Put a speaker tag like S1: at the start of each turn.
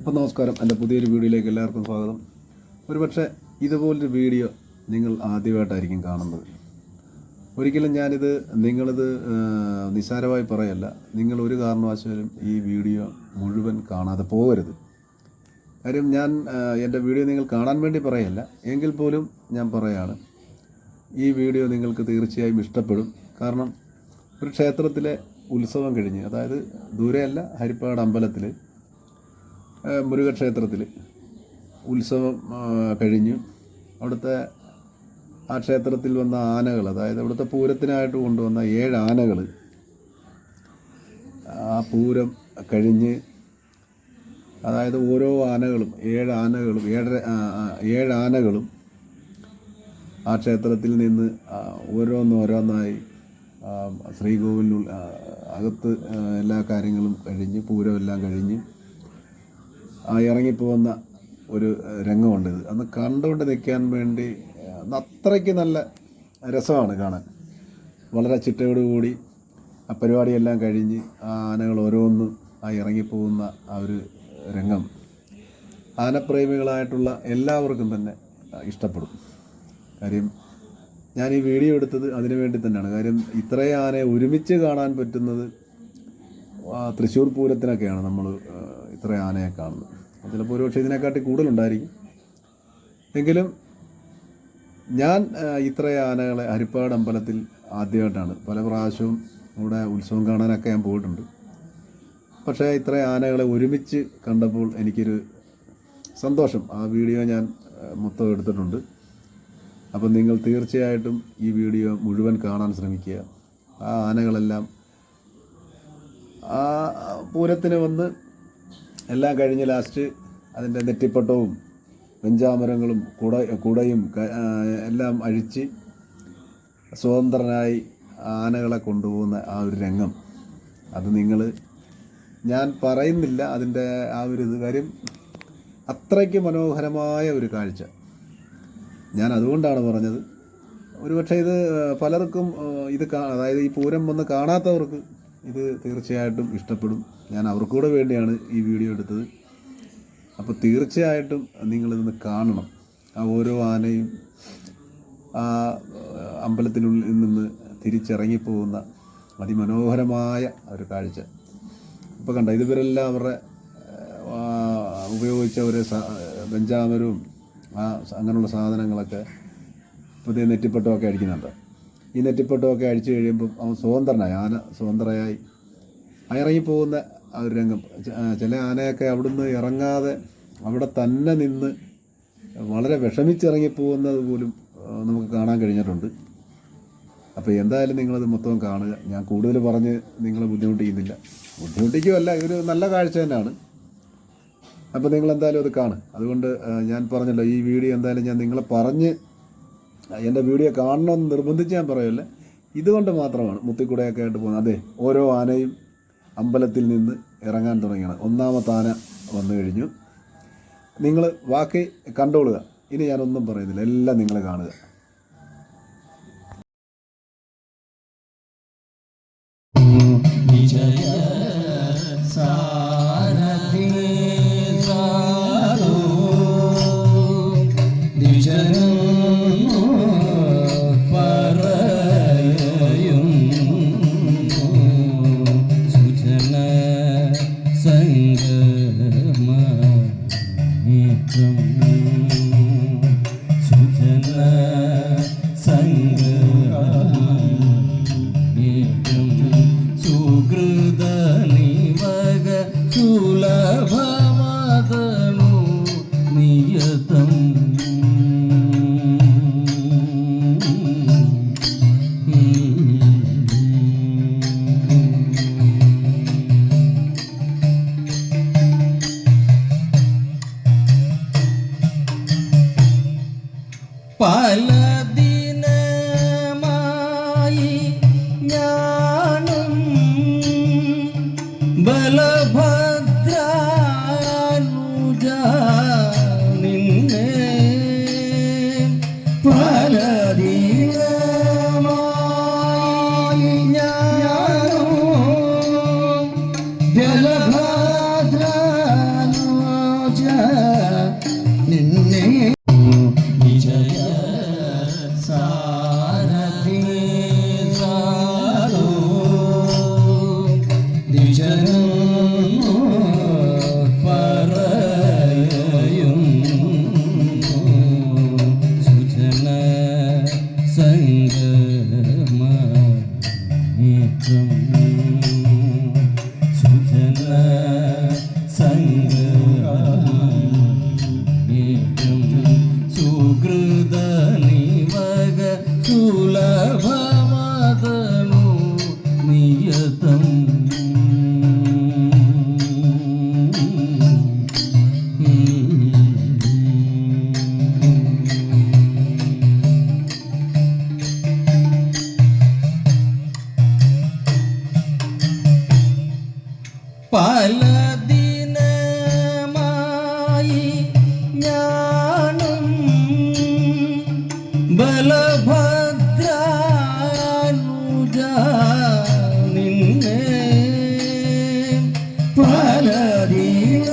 S1: അപ്പം നമസ്കാരം, എൻ്റെ പുതിയൊരു വീഡിയോയിലേക്ക് എല്ലാവർക്കും സ്വാഗതം. ഒരുപക്ഷെ ഇതുപോലൊരു വീഡിയോ നിങ്ങൾ ആദ്യമായിട്ടായിരിക്കും കാണുന്നത്. ഒരിക്കലും നിങ്ങളിത് നിസ്സാരമായി പറയല്ല. നിങ്ങൾ ഒരു കാരണവശാലും ഈ വീഡിയോ മുഴുവൻ കാണാതെ പോകരുത്. കാര്യം എൻ്റെ വീഡിയോ നിങ്ങൾ കാണാൻ വേണ്ടി പറയല്ല, എങ്കിൽ പോലും ഞാൻ പറയാണ്, ഈ വീഡിയോ നിങ്ങൾക്ക് തീർച്ചയായും ഇഷ്ടപ്പെടും. കാരണം ഒരു ക്ഷേത്രത്തിലെ ഉത്സവം കഴിഞ്ഞ്, അതായത് ദൂരെയല്ല, ഹരിപ്പാട് അമ്പലത്തിൽ മുരുകക്ഷേത്രത്തിൽ ഉത്സവം കഴിഞ്ഞു. അവിടുത്തെ ആ ക്ഷേത്രത്തിൽ വന്ന ആനകൾ, അതായത് അവിടുത്തെ പൂരത്തിനായിട്ട് കൊണ്ടുവന്ന 7 ആനകൾ, ആ പൂരം കഴിഞ്ഞ്, അതായത് ഓരോ ആനകളും 7 ആനകളും ആ ക്ഷേത്രത്തിൽ നിന്ന് ഓരോന്നോരോന്നായി ശ്രീകോവിലിനുള്ളിൽ അകത്ത് എല്ലാ കാര്യങ്ങളും കഴിഞ്ഞ്, പൂരമെല്ലാം കഴിഞ്ഞ് ഇറങ്ങിപ്പോകുന്ന ഒരു രംഗമുണ്ടിത്. അന്ന് കണ്ടുകൊണ്ട് നിൽക്കാൻ വേണ്ടി അത്രയ്ക്ക് നല്ല രസമാണ് കാണാൻ. വളരെ ചിട്ടയോടുകൂടി ആ പരിപാടിയെല്ലാം കഴിഞ്ഞ് ആ ആനകൾ ഓരോന്നും ഇറങ്ങിപ്പോകുന്ന ആ ഒരു രംഗം ആനപ്രേമികളായിട്ടുള്ള എല്ലാവർക്കും തന്നെ ഇഷ്ടപ്പെടും. കാര്യം ഞാൻ ഈ വീഡിയോ എടുത്തത് അതിനു വേണ്ടി തന്നെയാണ്. കാര്യം ഇത്രയും ആനയെ ഒരുമിച്ച് കാണാൻ പറ്റുന്നത് തൃശ്ശൂർ പൂരത്തിനൊക്കെയാണ് നമ്മൾ ഇത്രയും ആനയെ കാണുന്നത്. ചിലപ്പോൾ ഒരുപക്ഷെ ഇതിനെക്കാട്ടി കൂടുതലുണ്ടായിരിക്കും. എങ്കിലും ഞാൻ ഇത്രയും ആനകളെ ഹരിപ്പാട് അമ്പലത്തിൽ ആദ്യമായിട്ടാണ്. പല പ്രാവശ്യവും ഇവിടെ ഉത്സവം കാണാനൊക്കെ ഞാൻ പോയിട്ടുണ്ട്. പക്ഷേ ഇത്രയും ആനകളെ ഒരുമിച്ച് കണ്ടപ്പോൾ എനിക്കൊരു സന്തോഷം. ആ വീഡിയോ ഞാൻ മൊത്തം എടുത്തിട്ടുണ്ട്. അപ്പം നിങ്ങൾ തീർച്ചയായിട്ടും ഈ വീഡിയോ മുഴുവൻ കാണാൻ ശ്രമിക്കുക. ആ ആനകളെല്ലാം ആ പൂരത്തിന് വന്ന് എല്ലാം കഴിഞ്ഞ് ലാസ്റ്റ് അതിൻ്റെ നെറ്റിപ്പട്ടവും വെഞ്ചാമരങ്ങളും കുടയും എല്ലാം അഴിച്ച് സ്വതന്ത്രനായി ആനകളെ കൊണ്ടുപോകുന്ന ആ ഒരു രംഗം, അത് ഞാൻ പറയുന്നില്ല അതിൻ്റെ ആ ഒരു ഇത്. കാര്യം അത്രയ്ക്ക് മനോഹരമായ ഒരു കാഴ്ച. ഞാൻ അതുകൊണ്ടാണ് പറഞ്ഞത്. ഒരുപക്ഷെ ഇത് പലർക്കും അതായത് ഈ പൂരം വന്ന് കാണാത്തവർക്ക് ഇത് തീർച്ചയായിട്ടും ഇഷ്ടപ്പെടും. ഞാൻ അവർക്കൂടെ വേണ്ടിയാണ് ഈ വീഡിയോ എടുത്തത്. അപ്പോൾ തീർച്ചയായിട്ടും നിങ്ങളിതൊന്ന് കാണണം. ആ ഓരോ ആനയും ആ അമ്പലത്തിനുള്ളിൽ നിന്ന് തിരിച്ചിറങ്ങിപ്പോകുന്ന അതിമനോഹരമായ ഒരു കാഴ്ച. ഇപ്പോൾ കണ്ട ഇതുവരെല്ലാം അവരുടെ ഉപയോഗിച്ച ഒരു വെഞ്ചാമരവും അങ്ങനെയുള്ള സാധനങ്ങളൊക്കെ പുതിയ നെറ്റിപ്പട്ടമൊക്കെ അടിക്കുന്നുണ്ട്. ഈ നെറ്റിപ്പട്ടമൊക്കെ അടിച്ചു കഴിയുമ്പം അവൻ സ്വതന്ത്രനായി, ആന സ്വതന്ത്രയായി ഇറങ്ങിപ്പോകുന്ന ആ ഒരു രംഗം. ചില ആനയൊക്കെ അവിടുന്ന് ഇറങ്ങാതെ അവിടെ തന്നെ നിന്ന് വളരെ വിഷമിച്ചിറങ്ങിപ്പോകുന്നത് പോലും നമുക്ക് കാണാൻ കഴിഞ്ഞിട്ടുണ്ട്. അപ്പോൾ എന്തായാലും നിങ്ങളത് മൊത്തം കാണുക. ഞാൻ കൂടുതൽ പറഞ്ഞ് നിങ്ങളെ ബുദ്ധിമുട്ടിക്കുന്നില്ല. ബുദ്ധിമുട്ടിക്കുമല്ല, ഇതൊരു നല്ല കാഴ്ച തന്നെയാണ്. അപ്പോൾ നിങ്ങളെന്തായാലും അത് കാണും. അതുകൊണ്ട് ഞാൻ പറഞ്ഞല്ലോ, ഈ വീഡിയോ എന്തായാലും ഞാൻ നിങ്ങളെ പറഞ്ഞ് എൻ്റെ വീഡിയോ കാണണമെന്ന് നിർബന്ധിച്ച് ഞാൻ പറയല്ല. ഇതുകൊണ്ട് മാത്രമാണ് മുത്തിക്കുടയൊക്കെ ആയിട്ട് പോകുന്നത്. അതെ, ഓരോ ആനയും അമ്പലത്തിൽ നിന്ന് ഇറങ്ങാൻ തുടങ്ങിയാണ്. 1ാമത്തെ ആന വന്നു കഴിഞ്ഞു. നിങ്ങൾ ബാക്കി കണ്ടോളുക. ഇനി ഞാനൊന്നും പറയുന്നില്ല, എല്ലാം നിങ്ങൾ കാണുക.
S2: പല ദിനമായി ഞാനും ബലഭദ്രാനുജ നിന്നെ പല ദിനമായി ഞാനും ബലഭദ്രാനുജ നിന്നെ വിജയ സാരഥി സാധു ദിശനു പറയും സുജന സംഗമേകം സുജന സംഗമേകം സുകൃത നിവക സുലഭമതനു നിയതം പല ദിനമായി ഞാനും ബലഭദ്രാനുജ നിന്നെ പല ദിന